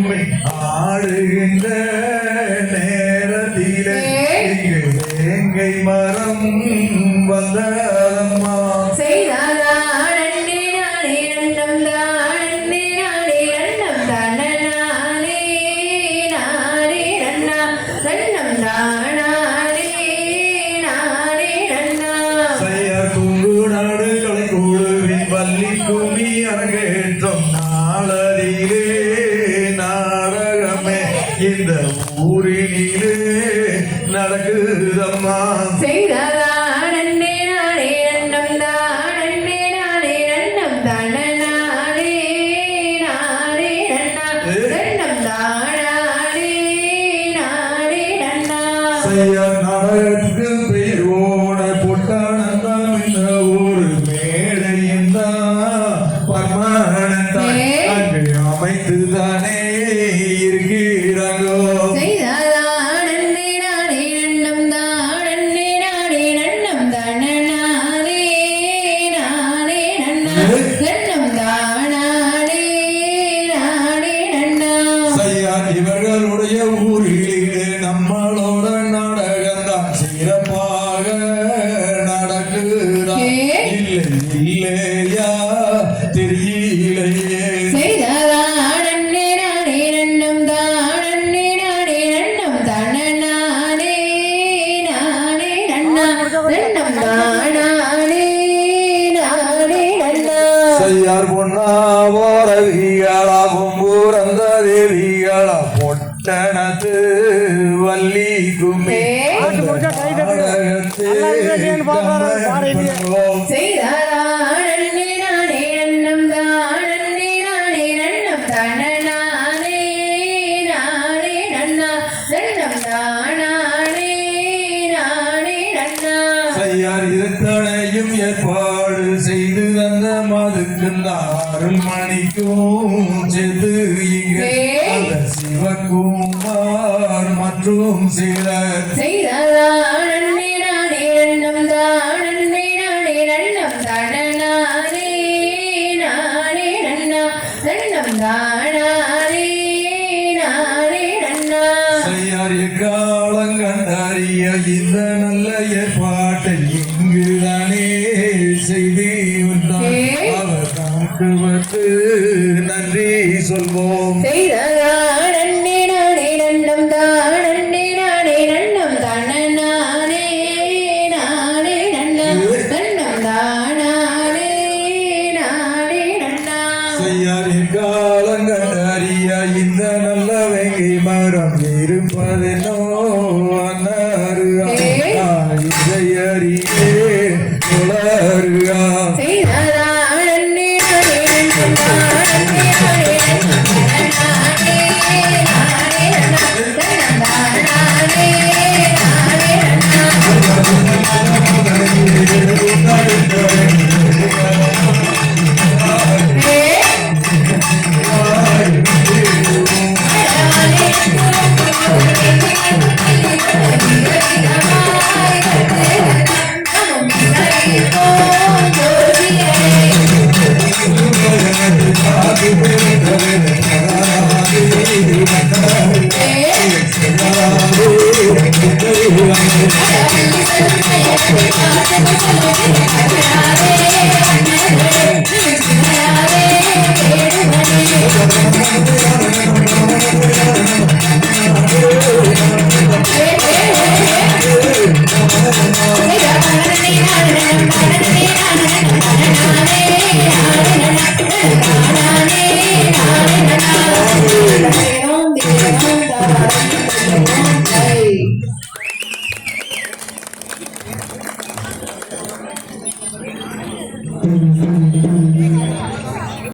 கும்மி ஆடுகின்ற நேரத்திலே வேங்கை மரம் வந்தம்மா கும்மி அரங்கேற்றம் நாளதிலே நாடகமே இந்த ஊரினிலே நடக்குதம்மா நாடகத்துக்கு பெயர் ஓட பொட்டானந்தான் இந்த ஊர் மேடையும் அமைத்துதானே இருக்கிறாங்கோ இவர்களுடைய ஊரிலே நம்மளோட நாடகம்தான் சிறப்பாக நடக்குதா இல்லையா தெரியலையே செய்யார் பொன்னா ஓரவிகளாகும் ஊரந்த தேவிகளா பொட்டணத்து வள்ளி கும்மி செய்யார் இருத்தனையும் ஏற்பாடு செய்து அந்த மதுக்குந்தாரும் மணிக்கும் செது இங்கே சிவகுமார் மற்றும் சிலர் காலங்கண்டறிய இந்த நல்ல ஏற்பாட்டை இங்குதானே செய்து அவர் நமக்கு வந்து நன்றி சொல்வோம் காலங்கண்டறிய இந்த நல்ல வேங்கை மரம் இருப்பதெனோ இசையறியே உலருகா Hey!